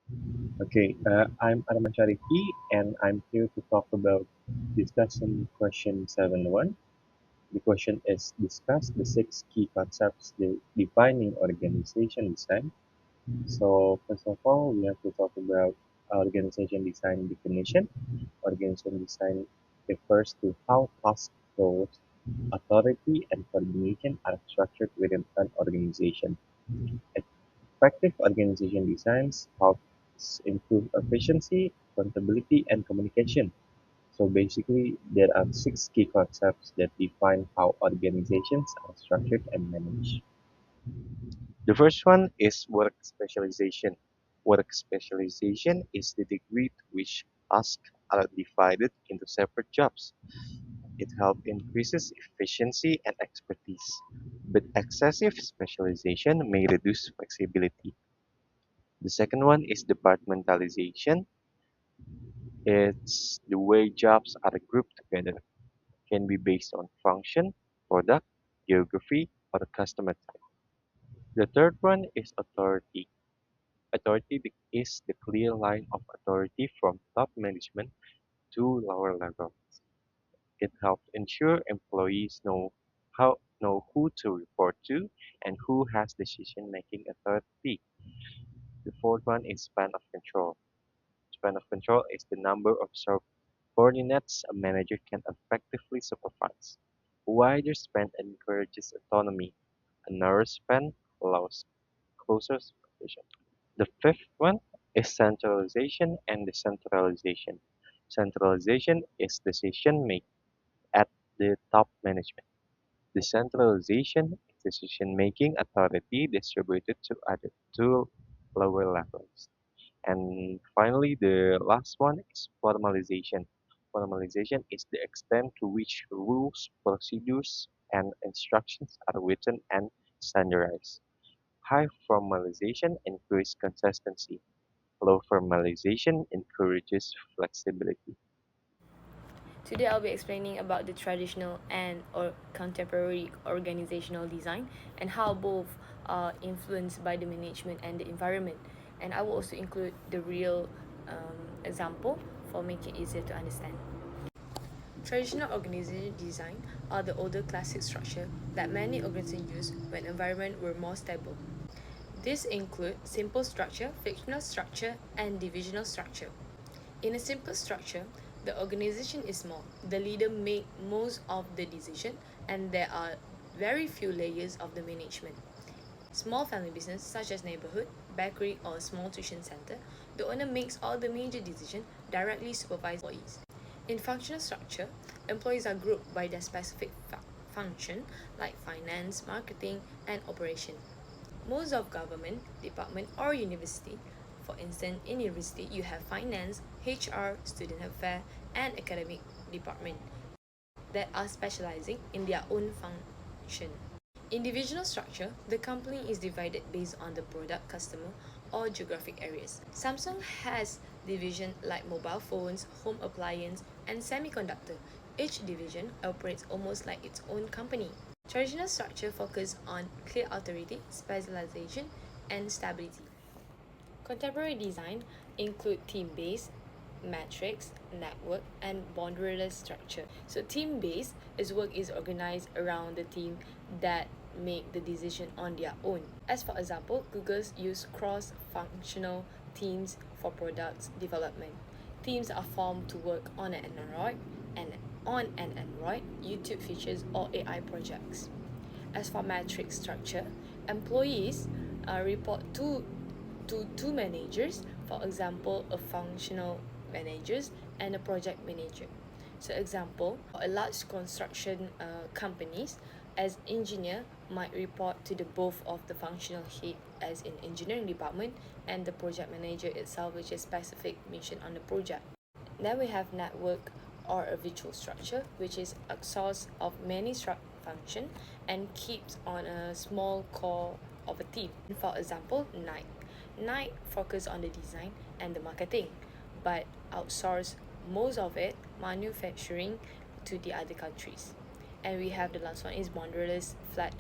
I'm Arman Shariki and I'm here to talk about discussion question 7.1. The question is discuss the six key concepts defining organization design. So first of all, we have to talk about organization design definition. Organization design refers to how task roles, authority, and coordination are structured within an organization. Effective organization designs helps improve efficiency, accountability, and communication. So basically, there are six key concepts that define how organizations are structured and managed. The first one is work specialization. Work specialization is the degree to which tasks are divided into separate jobs. It helps increases efficiency and expertise, but excessive specialization may reduce flexibility. The second one is departmentalization. It's the way jobs are grouped together, can be based on function, product, geography, or customer type. The third one is authority. Is the clear line of authority from top management to lower levels. It helps ensure employees know who to report to and who has decision-making authority. The fourth one is span of control. Span of control is the number of subordinates a manager can effectively supervise. A wider span encourages autonomy. A narrow span allows closer supervision. The fifth one is centralization and decentralization. Centralization is decision making at the top management. Decentralization is decision making authority distributed to other two lower levels. And finally, the last one is formalization. Formalization is the extent to which rules, procedures, and instructions are written and standardized. High formalization encourages consistency. Low formalization encourages flexibility. Today I'll be explaining about the traditional and or contemporary organizational design and how both are influenced by the management and the environment. And I will also include the real example for making it easier to understand. Traditional organization design are the older classic structure that many organizations used when environment were more stable. These include simple structure, fictional structure, and divisional structure. In a simple structure, the organization is small. The leader makes most of the decision, and there are very few layers of the management. Small family business such as neighborhood, bakery, or small tuition center, the owner makes all the major decisions directly supervise employees. In functional structure, employees are grouped by their specific function like finance, marketing, and operation. Most of government, department, or university, for instance, in university, you have finance, HR, student affairs, and academic department that are specializing in their own function. In divisional structure, the company is divided based on the product, customer, or geographic areas. Samsung has division like mobile phones, home appliance, and semiconductor. Each division operates almost like its own company. Traditional structure focus on clear authority, specialization, and stability. Contemporary design include team-based, matrix, network, and boundaryless structure. So team-based is work is organized around the team that make the decision on their own. As for example, Google's use cross-functional teams for products development. Teams are formed to work on an Android, YouTube features, or AI projects. As for matrix structure, employees report to two managers, for example, a functional managers and a project manager. So example, for a large construction companies, as engineer might report to the both of the functional head as in engineering department and the project manager itself which is specific mission on the project. Then we have network or a virtual structure, which is a source of many function and keeps on a small core of a team. For example, Nike. Nike focus on the design and the marketing, but outsource most of it manufacturing to the other countries. And we have the last one is boundaryless flat.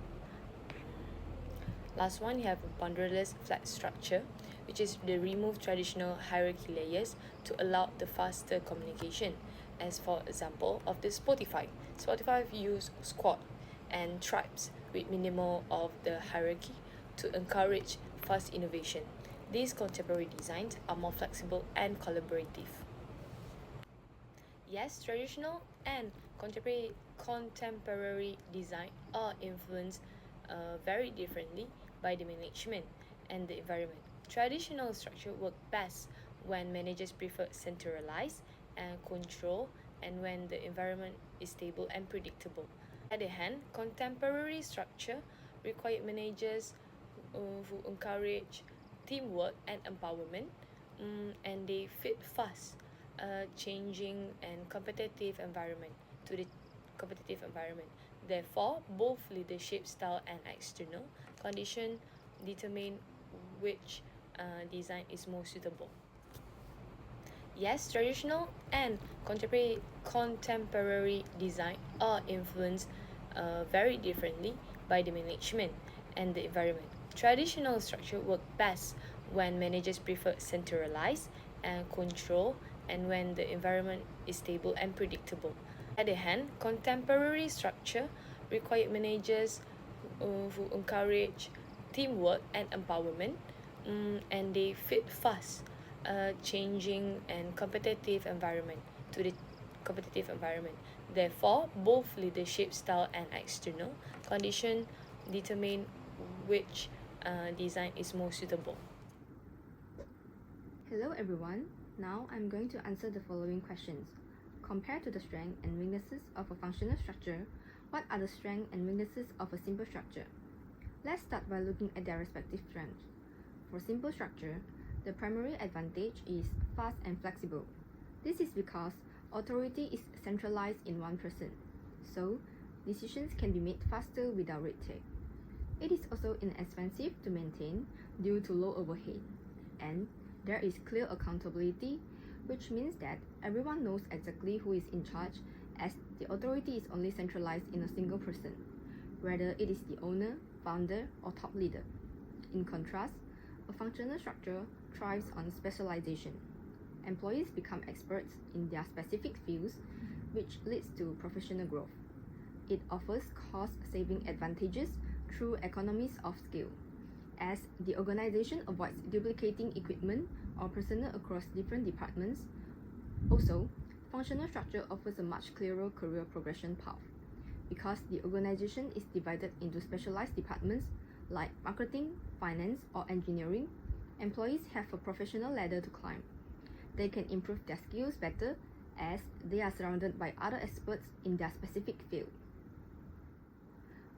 Last one, you have a boundaryless flat structure, which is the remove traditional hierarchy layers to allow the faster communication. As for example of the Spotify. Spotify use squad and tribes with minimal of the hierarchy to encourage fast innovation. These contemporary designs are more flexible and collaborative. Yes, traditional and contemporary design are influenced very differently by the management and the environment. Traditional structure work best when managers prefer centralized and control and when the environment is stable and predictable. On the other hand, contemporary structure require managers who encourage teamwork and empowerment, and they fit fast changing and competitive environment. Therefore, both leadership style and external condition determine which design is more suitable. Yes, traditional and contemporary design are influenced very differently by the management and the environment. Traditional structure work best when managers prefer centralized and control and when the environment is stable and predictable. On the other hand, contemporary structure require managers who encourage teamwork and empowerment, and they fit fast changing and competitive environment. Therefore, both leadership style and external condition determine which design is more suitable. Hello everyone. Now I'm going to answer the following questions. Compared to the strengths and weaknesses of a functional structure, what are the strengths and weaknesses of a simple structure? Let's start by looking at their respective strengths. For simple structure, the primary advantage is fast and flexible. This is because authority is centralized in one person, so decisions can be made faster without red tape. It is also inexpensive to maintain due to low overhead, and there is clear accountability, which means that everyone knows exactly who is in charge, as the authority is only centralized in a single person, whether it is the owner, founder, or top leader. In contrast, a functional structure thrives on specialization. Employees become experts in their specific fields, which leads to professional growth. It offers cost-saving advantages through economies of scale, as the organization avoids duplicating equipment or personnel across different departments. Also, functional structure offers a much clearer career progression path, because the organization is divided into specialized departments like marketing, finance, or engineering. Employees have a professional ladder to climb. They can improve their skills better as they are surrounded by other experts in their specific field.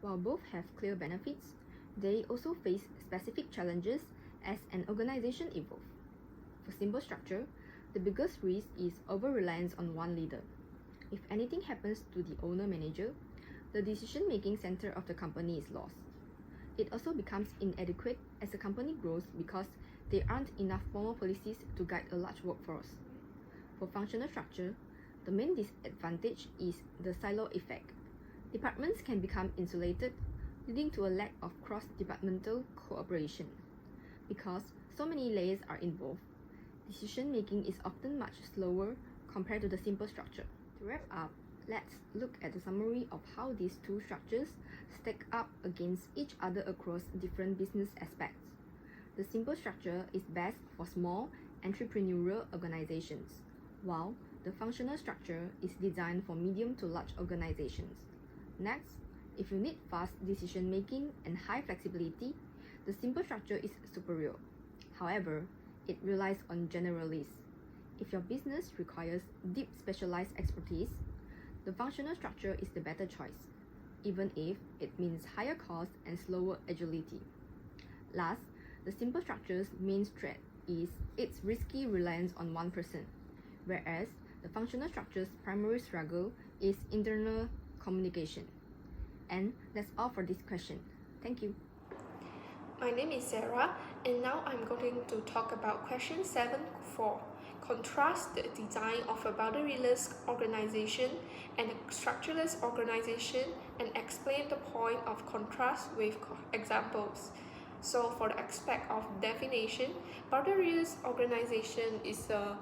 While both have clear benefits, they also face specific challenges as an organization evolves. For simple structure, the biggest risk is over-reliance on one leader. If anything happens to the owner-manager, the decision-making center of the company is lost. It also becomes inadequate as the company grows because there aren't enough formal policies to guide a large workforce. For functional structure, the main disadvantage is the silo effect. Departments can become insulated, leading to a lack of cross-departmental cooperation. Because so many layers are involved, decision-making is often much slower compared to the simple structure. To wrap up, let's look at a summary of how these two structures stack up against each other across different business aspects. The simple structure is best for small, entrepreneurial organizations, while the functional structure is designed for medium to large organizations. Next, if you need fast decision-making and high flexibility, the simple structure is superior. However, it relies on generalists. If your business requires deep specialized expertise, the functional structure is the better choice, even if it means higher cost and slower agility. Last, the simple structure's main threat is its risky reliance on one person, whereas the functional structure's primary struggle is internal communication. And that's all for this question. Thank you. My name is Sarah, and now I'm going to talk about question 7.4. Contrast the design of a boundaryless organization and a structureless organization and explain the point of contrast with examples. So for the aspect of definition, boundaryless organization is a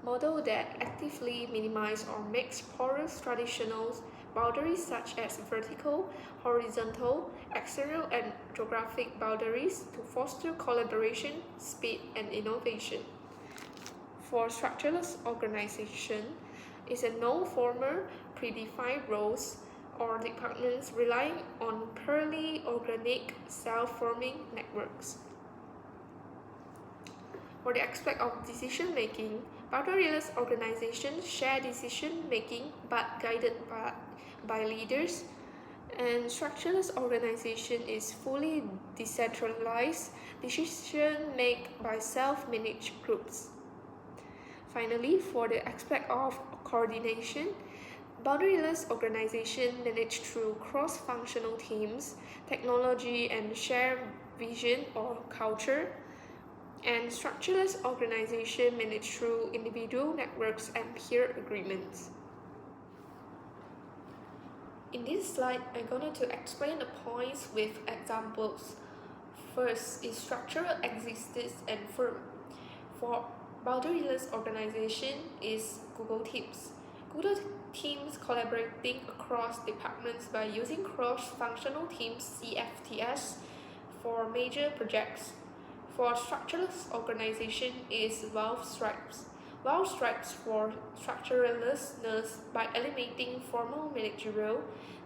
model that actively minimizes or makes porous traditional boundaries such as vertical, horizontal, external and geographic boundaries to foster collaboration, speed and innovation. For structureless organization, is a no formal predefined roles or departments relying on purely organic self-forming networks. For the aspect of decision making, boundaryless organizations share decision making but guided by leaders, and structureless organization is fully decentralized decision made by self-managed groups. Finally, for the aspect of coordination, boundaryless organization managed through cross-functional teams, technology and shared vision or culture, and structureless organization managed through individual networks and peer agreements. In this slide, I'm going to explain the points with examples. First is structural existence and firm. For boundaryless organization is Google Teams. Google Teams collaborating across departments by using cross-functional teams CFTS for major projects. For structureless organization is Valve Stripes. Valve Stripes for structurelessness by eliminating formal managerial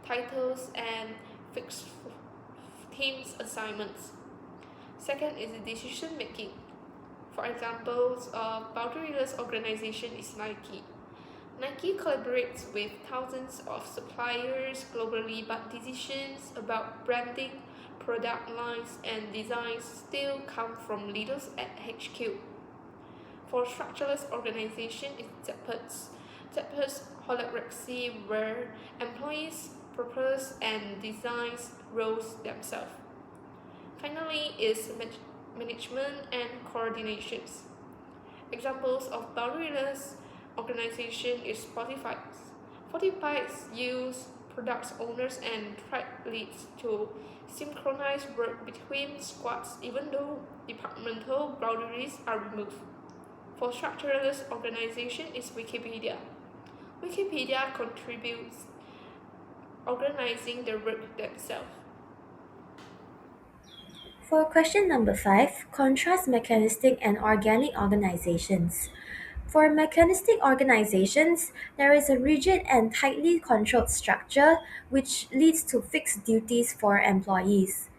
titles and fixed teams assignments. Second is decision making. For examples of boundaryless organization is Nike. Nike collaborates with thousands of suppliers globally, but decisions about branding, product lines, and designs still come from leaders at HQ. For structureless organization is Zappos. Zappos holacracy where employees propose and designs roles themselves. Finally is management and coordinations. Examples of boundaryless organization is Spotify. Spotify's use product owners and track leads to synchronize work between squads even though departmental boundaries are removed. For structureless organization is Wikipedia. Wikipedia contributes organizing the work themselves. For question number 5, contrast mechanistic and organic organizations. For mechanistic organizations, there is a rigid and tightly controlled structure which leads to fixed duties for employees.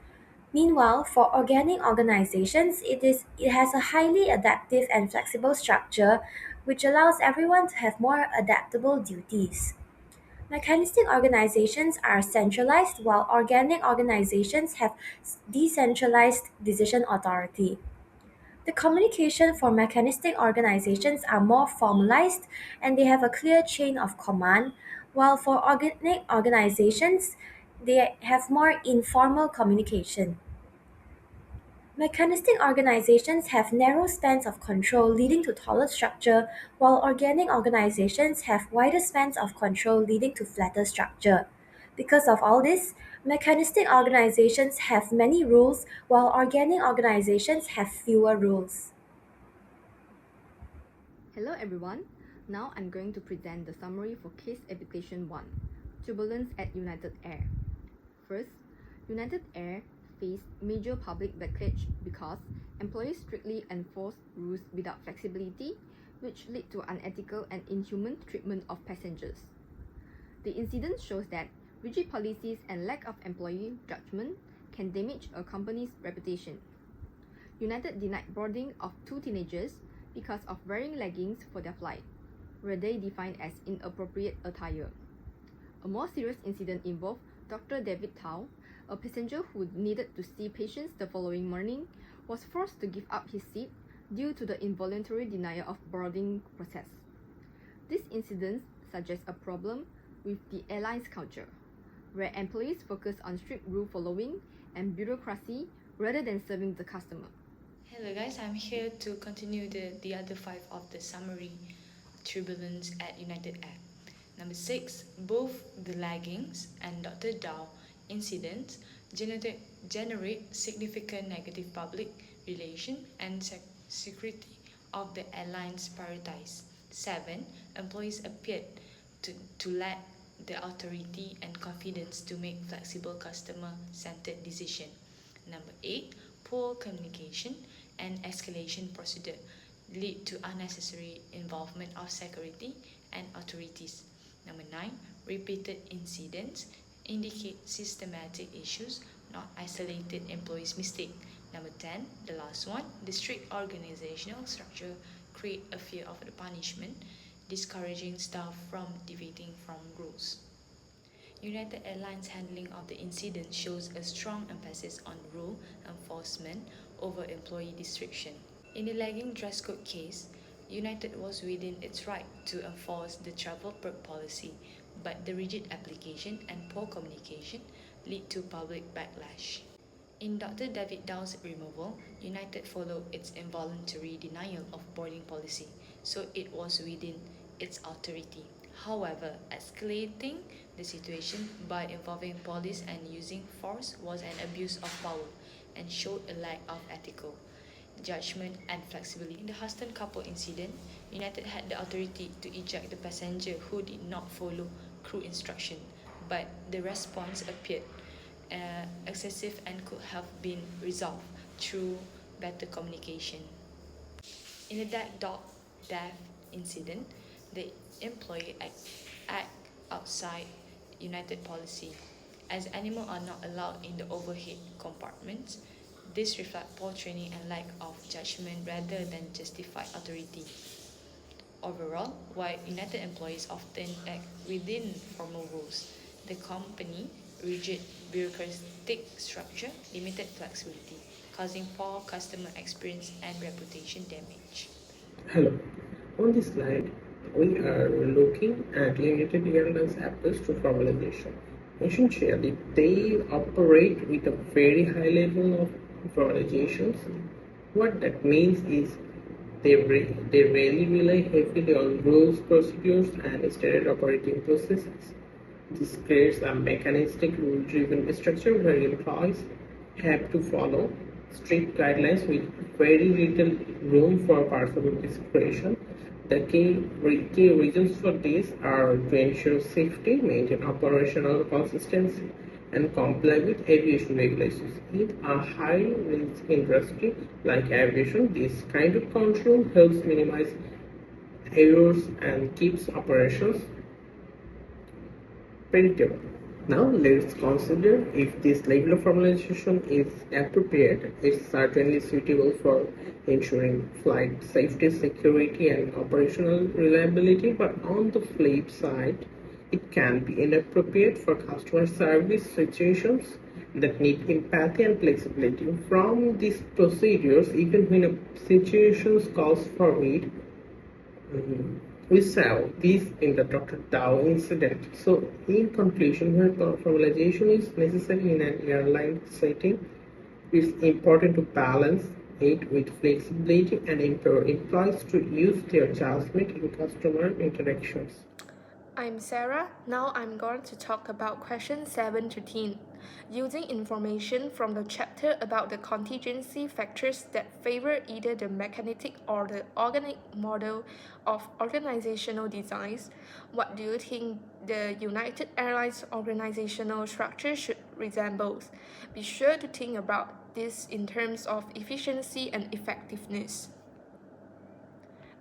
Meanwhile, for organic organizations, it has a highly adaptive and flexible structure which allows everyone to have more adaptable duties. Mechanistic organizations are centralized while organic organizations have decentralized decision authority. The communication for mechanistic organizations are more formalized and they have a clear chain of command, while for organic organizations, they have more informal communication. Mechanistic organizations have narrow spans of control leading to taller structure, while organic organizations have wider spans of control leading to flatter structure. Because of all this, mechanistic organizations have many rules, while organic organizations have fewer rules. Hello everyone. Now I'm going to present the summary for case application 1, turbulence at United Air. First, United Air faced major public backlash because employees strictly enforced rules without flexibility, which led to unethical and inhuman treatment of passengers. The incident shows that rigid policies and lack of employee judgment can damage a company's reputation. United denied boarding of 2 teenagers because of wearing leggings for their flight, where they defined as inappropriate attire. A more serious incident involved Dr. David Tao, a passenger who needed to see patients the following morning, was forced to give up his seat due to the involuntary denial of boarding process. This incident suggests a problem with the airline's culture, where employees focus on strict rule following and bureaucracy rather than serving the customer. Hello guys, I'm here to continue the other 5 of the summary turbulence at United Air. Number 6, both the laggings and Dr. Dow incidents generate significant negative public relation and security of the airline's priorities. 7. Employees appeared to lack the authority and confidence to make flexible customer-centered decisions. Number 8. Poor communication and escalation procedure lead to unnecessary involvement of security and authorities. Number 9. Repeated incidents indicate systematic issues, not isolated employees' mistake. Number 10, the last one, the strict organizational structure create a fear of the punishment, discouraging staff from deviating from rules. United Airlines' handling of the incident shows a strong emphasis on rule enforcement over employee discretion. In the lagging dress code case, United was within its right to enforce the travel perk policy, but the rigid application and poor communication lead to public backlash. In Dr. David Dow's removal, United followed its involuntary denial of boarding policy, so it was within its authority. However, escalating the situation by involving police and using force was an abuse of power and showed a lack of ethical judgment and flexibility. In the Huston couple incident, United had the authority to eject the passenger who did not follow crew instruction, but the response appeared excessive and could have been resolved through better communication. In the dog death incident, the employee act outside United policy. As animals are not allowed in the overhead compartments, this reflects poor training and lack of judgment rather than justified authority. Overall, while United employees often act within formal rules, the company rigid bureaucratic structure limited flexibility, causing poor customer experience and reputation damage. Hello. On this slide, we are looking at United Airlines approach to formalization. Essentially, they operate with a very high level of formalizations. What that means is they really rely heavily on rules, procedures, and standard operating processes. This creates a mechanistic, rule-driven structure where employees have to follow strict guidelines with very little room for personal discretion. The key reasons for this are to ensure safety, maintain operational consistency, and comply with aviation regulations. In a high-risk industry like aviation, this kind of control helps minimize errors and keeps operations predictable. Now let's consider if this level of formalization is appropriate. It's certainly suitable for ensuring flight safety, security, and operational reliability, but on the flip side, it can be inappropriate for customer service situations that need empathy and flexibility. From these procedures, even when a situation calls for it, we saw this in the Dr. Dow incident. So, in conclusion, where formalization is necessary in an airline setting, it's important to balance it with flexibility and empower employees to use their judgment in customer interactions. I'm Sarah. Now I'm going to talk about question 7 to 10. Using information from the chapter about the contingency factors that favor either the mechanistic or the organic model of organizational designs, what do you think the United Airlines organizational structure should resemble? Be sure to think about this in terms of efficiency and effectiveness.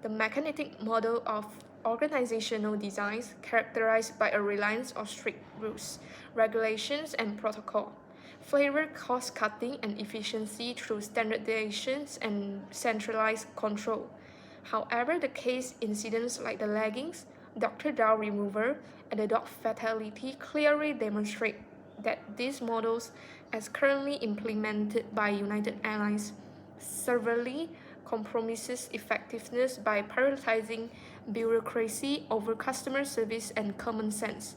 The mechanistic model of organizational designs characterized by a reliance on strict rules, regulations, and protocol, favor cost-cutting and efficiency through standardizations and centralized control. However, the case incidents like the leggings, Dr. Dow removal, and the dog fatality clearly demonstrate that these models, as currently implemented by United Airlines, severely compromises effectiveness by prioritizing bureaucracy over customer service and common sense.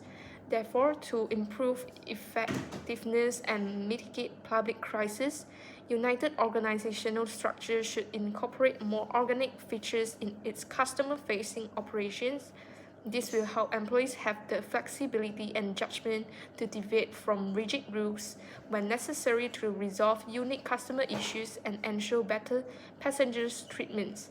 Therefore, to improve effectiveness and mitigate public crisis, United organizational structure should incorporate more organic features in its customer-facing operations, This will help employees have the flexibility and judgment to deviate from rigid rules when necessary to resolve unique customer issues and ensure better passengers' treatments.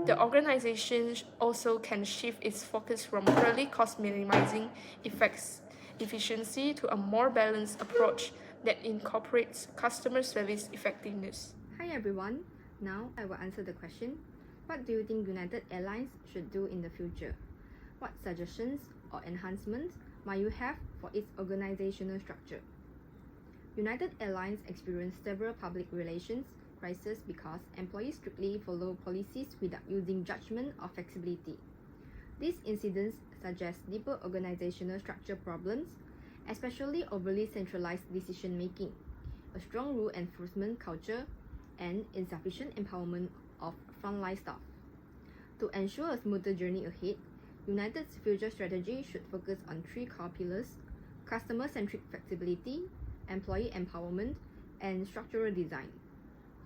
The organization also can shift its focus from purely cost minimizing effects efficiency to a more balanced approach that incorporates customer service effectiveness. Hi everyone, now I will answer the question. What do you think United Airlines should do in the future? What suggestions or enhancements might you have for its organizational structure? United Airlines experienced several public relations crises because employees strictly follow policies without using judgment or flexibility. These incidents suggest deeper organizational structure problems, especially overly centralized decision making, a strong rule enforcement culture, and insufficient empowerment of frontline staff. To ensure a smoother journey ahead, United's future strategy should focus on three core pillars: customer centric flexibility, employee empowerment, and structural design.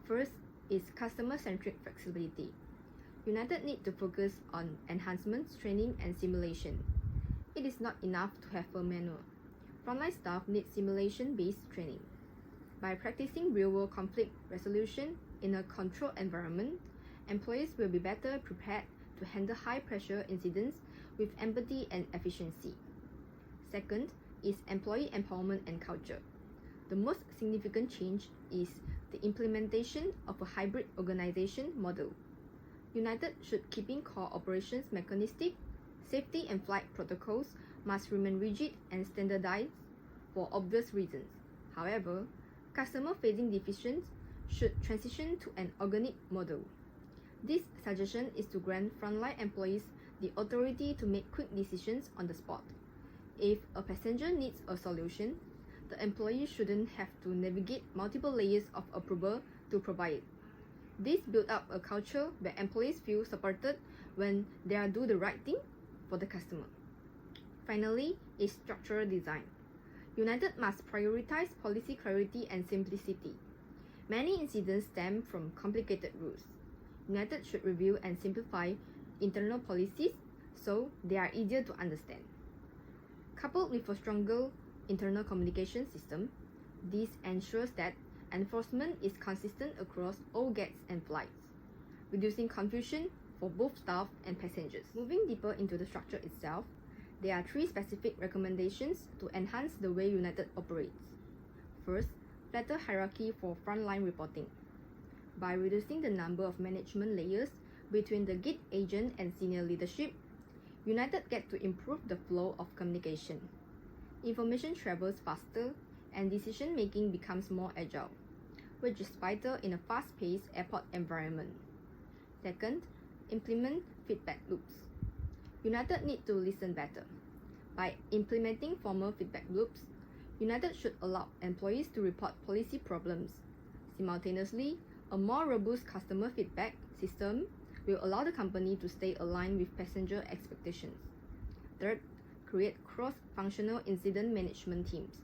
First is customer centric flexibility. United need to focus on enhancements, training, and simulation. It is not enough to have a manual. Frontline staff need simulation-based training. By practicing real-world conflict resolution in a controlled environment, employees will be better prepared to handle high-pressure incidents with empathy and efficiency. Second is employee empowerment and culture. The most significant change is the implementation of a hybrid organization model. United should keeping core operations mechanistic, safety and flight protocols must remain rigid and standardized for obvious reasons. However, customer-facing divisions should transition to an organic model. This suggestion is to grant frontline employees the authority to make quick decisions on the spot. If a passenger needs a solution, the employee shouldn't have to navigate multiple layers of approval to provide it. This builds up a culture where employees feel supported when they do the right thing for the customer. Finally, is structural design. United must prioritize policy clarity and simplicity. Many incidents stem from complicated rules. United should review and simplify internal policies so they are easier to understand. Coupled with a stronger internal communication system, this ensures that enforcement is consistent across all gates and flights, reducing confusion for both staff and passengers. Moving deeper into the structure itself, there are three specific recommendations to enhance the way United operates. First, flatter hierarchy for frontline reporting. By reducing the number of management layers between the gate agent and senior leadership, United gets to improve the flow of communication. Information travels faster and decision making becomes more agile, which is vital in a fast-paced airport environment. Second, implement feedback loops. United need to listen better. By implementing formal feedback loops, United should allow employees to report policy problems. Simultaneously, a more robust customer feedback system will allow the company to stay aligned with passenger expectations. Third, create cross-functional incident management teams.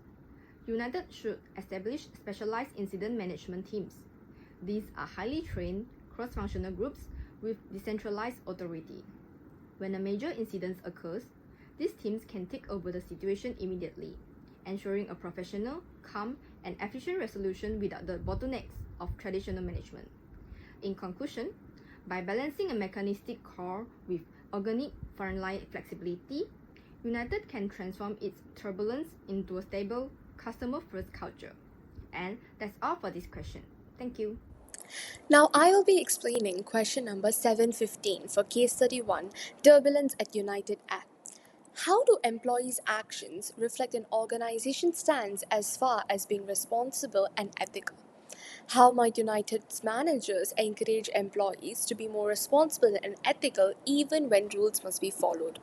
United should establish specialized incident management teams. These are highly trained, cross-functional groups with decentralized authority. When a major incident occurs, these teams can take over the situation immediately, ensuring a professional, calm, and efficient resolution without the bottlenecks of traditional management. In conclusion, by balancing a mechanistic core with organic frontline flexibility, United can transform its turbulence into a stable, customer-first culture. And that's all for this question. Thank you. Now I will be explaining question number 715 for case 31, turbulence at United App. How do employees' actions reflect an organization's stance as far as being responsible and ethical? How might United's managers encourage employees to be more responsible and ethical even when rules must be followed?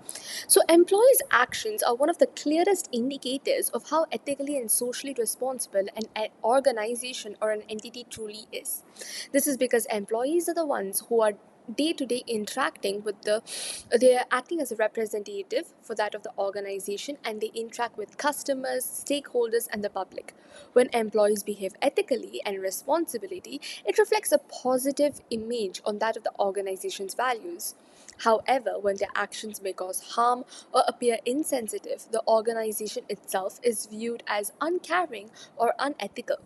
So, employees' actions are one of the clearest indicators of how ethically and socially responsible an organization or an entity truly is. This is because employees are the ones who are day to day interacting with they are acting as a representative for that of the organization, and they interact with customers, stakeholders, and the public. When employees behave ethically and responsibility, it reflects a positive image on that of the organization's values. However, when their actions may cause harm or appear insensitive, the organization itself is viewed as uncaring or unethical.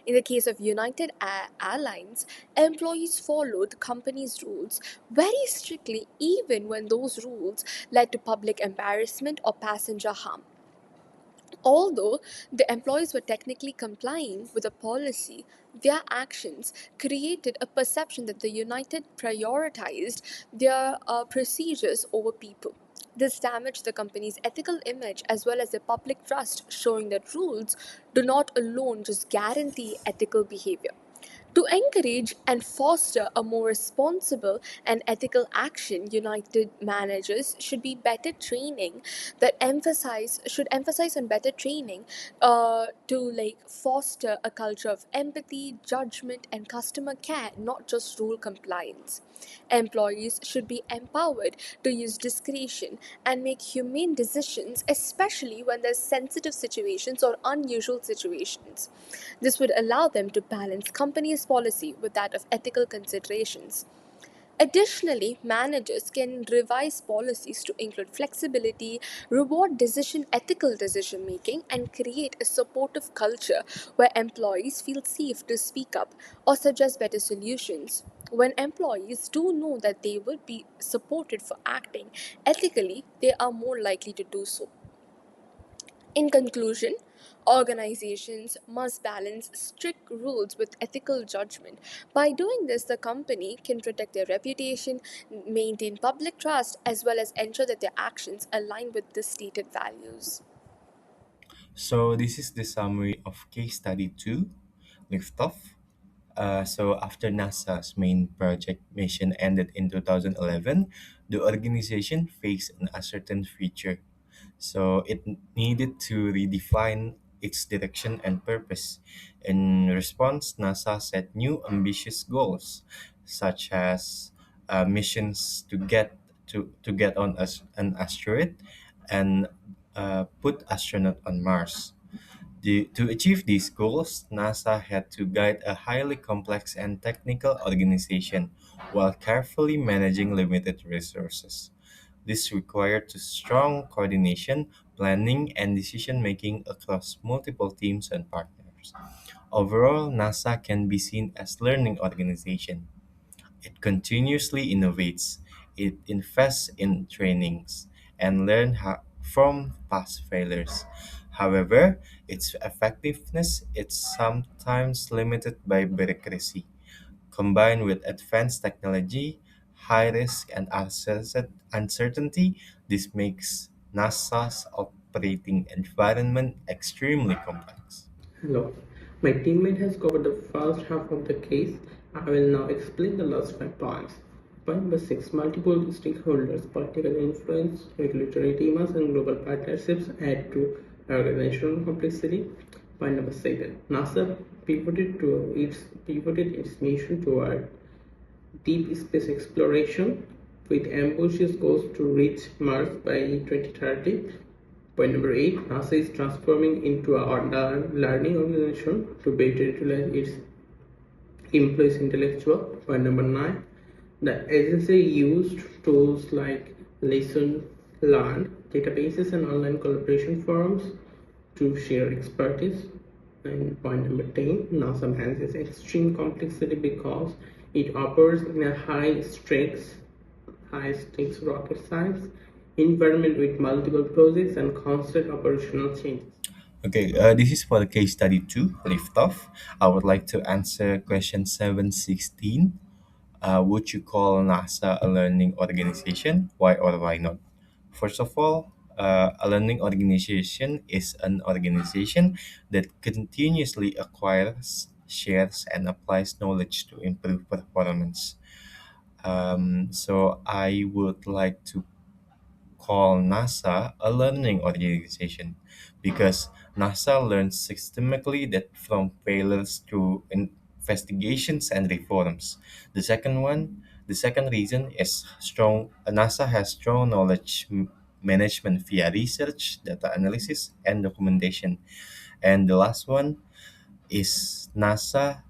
In the case of United Airlines, employees followed the company's rules very strictly, even when those rules led to public embarrassment or passenger harm. Although the employees were technically complying with the policy, their actions created a perception that the United prioritized their procedures over people. This damaged the company's ethical image as well as their public trust, showing that rules do not alone just guarantee ethical behavior. To encourage and foster a more responsible and ethical action, United managers should be better training that emphasize should emphasize on better training to like foster a culture of empathy, judgment, and customer care, not just rule compliance. Employees should be empowered to use discretion and make humane decisions, especially when there's sensitive situations or unusual situations. This would allow them to balance company's policy with that of ethical considerations. Additionally, managers can revise policies to include flexibility, reward ethical decision making, and create a supportive culture where employees feel safe to speak up or suggest better solutions. When employees do know that they will be supported for acting ethically, they are more likely to do so. In conclusion, organizations must balance strict rules with ethical judgment. By doing this, the company can protect their reputation, maintain public trust, as well as ensure that their actions align with the stated values. So this is the summary of case study 2, liftoff. So after NASA's main project mission ended in 2011, the organization faced an uncertain future. So it needed to redefine its direction and purpose. In response, NASA set new ambitious goals, such as missions to get on an asteroid and put astronaut on Mars. To achieve these goals, NASA had to guide a highly complex and technical organization while carefully managing limited resources. This required strong coordination, planning, and decision making across multiple teams and partners. Overall, NASA can be seen as learning organization. It continuously innovates, it invests in trainings, and learn from past failures. However, its effectiveness is sometimes limited by bureaucracy. Combined with advanced technology, high risk, and uncertainty, this makes NASA's operating environment extremely complex. Hello. My teammate has covered the first half of the case. I will now explain the last 5 points. Point number 6, multiple stakeholders, political influence, regulatory demands, and global partnerships add to organizational complexity. Point number 7, NASA pivoted its mission toward deep space exploration with ambitious goals to reach Mars by 2030. Point number 8, NASA is transforming into a learning organization to better utilize its employees' intellectual. Point number 9, the agency used tools like lesson learned, databases, and online collaboration forums to share expertise. And point number 10, NASA manages extreme complexity because it operates in a high stakes rocket science environment with multiple projects and constant operational changes. Okay, this is for the case study 2, liftoff. I would like to answer question 716. Would you call NASA a learning organization? Why or why not? First of all, a learning organization is an organization that continuously acquires, shares, and applies knowledge to improve performance. So I would like to call NASA a learning organization because NASA learns systematically that from failures to investigations and reforms. The second reason is strong. NASA has strong knowledge management via research, data analysis, and documentation. And the last one is NASA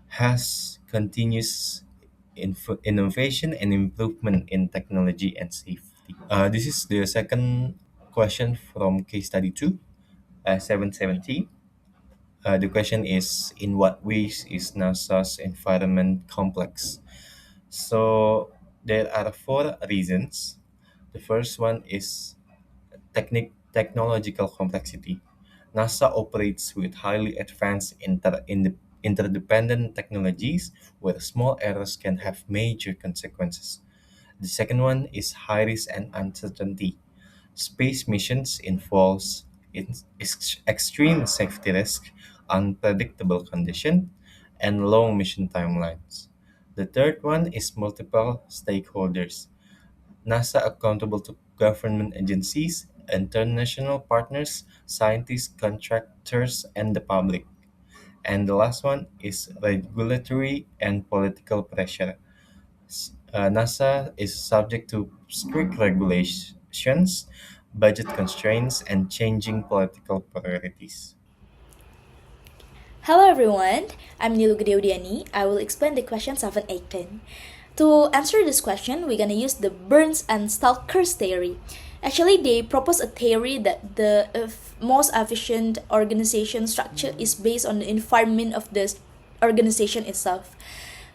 has continuous innovation and improvement in technology and safety. This is the second question from case study 2, 770. The question is, in what ways is NASA's environment complex? So there are four reasons. The first one is technological complexity. NASA operates with highly advanced interdependent technologies where small errors can have major consequences. The second one is high risk and uncertainty. Space missions involves extreme safety risk, unpredictable condition, and long mission timelines. The third one is multiple stakeholders. NASA accountable to government agencies, international partners, scientists, contractors, and the public. And the last one is regulatory and political pressure. NASA is subject to strict regulations, budget constraints, and changing political priorities. Hello everyone, I'm Nilu Gedeudiani. I will explain the question 718. To answer this question, we're gonna use the Burns and Stalker's theory. Actually, they propose a theory that the most efficient organization structure is based on the environment of the organization itself.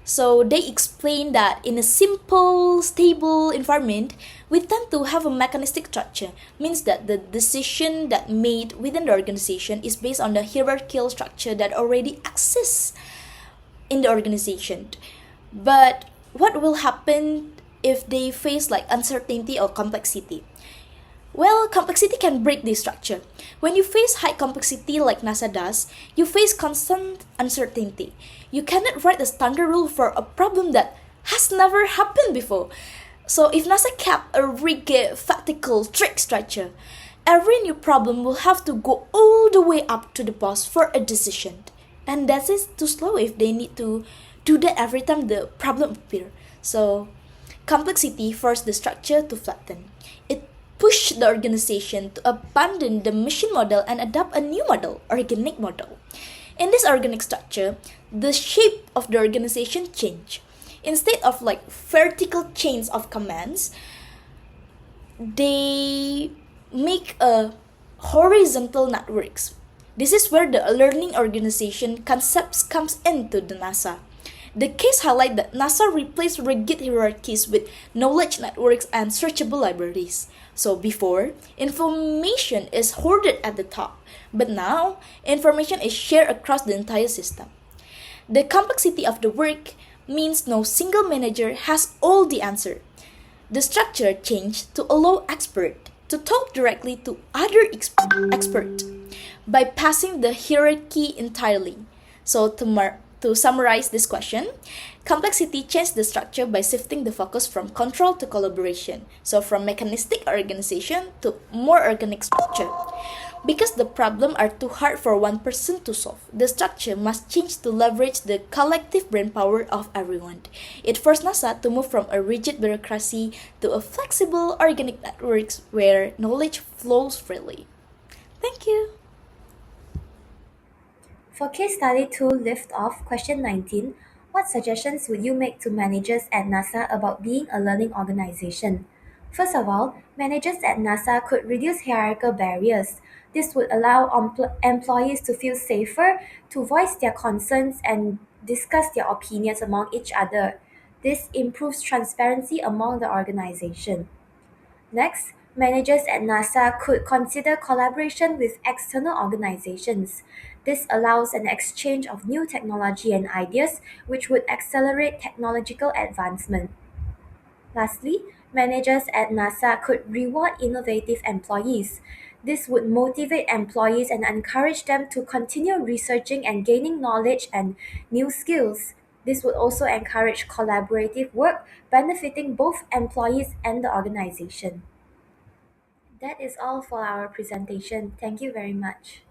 So they explain that in a simple, stable environment, we tend to have a mechanistic structure. Means that the decision that made within the organization is based on the hierarchical structure that already exists in the organization. But what will happen if they face like uncertainty or complexity? Well, complexity can break this structure. When you face high complexity like NASA does, you face constant uncertainty. You cannot write a standard rule for a problem that has never happened before. So if NASA kept a rigid, factical, strict structure, every new problem will have to go all the way up to the boss for a decision. And that is too slow if they need to do that every time the problem appears. So complexity forced the structure to flatten. It pushed the organization to abandon the machine model and adopt a new model, organic model. In this organic structure, the shape of the organization changed. Instead of like vertical chains of commands, they make a horizontal networks. This is where the learning organization concepts comes into the NASA. The case highlight that NASA replaced rigid hierarchies with knowledge networks and searchable libraries. So before, information is hoarded at the top, but now information is shared across the entire system. The complexity of the work means no single manager has all the answer. The structure changed to allow expert to talk directly to other expert, bypassing the hierarchy entirely. So to summarize this question, complexity changed the structure by shifting the focus from control to collaboration. So from mechanistic organization to more organic structure. Because the problem are too hard for one person to solve, the structure must change to leverage the collective brain power of everyone. It forced NASA to move from a rigid bureaucracy to a flexible organic networks where knowledge flows freely. Thank you. For case study 2 lift off, question 19, what suggestions would you make to managers at NASA about being a learning organization? First of all, managers at NASA could reduce hierarchical barriers. This would allow employees to feel safer, to voice their concerns, and discuss their opinions among each other. This improves transparency among the organization. Next, managers at NASA could consider collaboration with external organizations. This allows an exchange of new technology and ideas, which would accelerate technological advancement. Lastly, managers at NASA could reward innovative employees. This would motivate employees and encourage them to continue researching and gaining knowledge and new skills. This would also encourage collaborative work, benefiting both employees and the organization. That is all for our presentation. Thank you very much.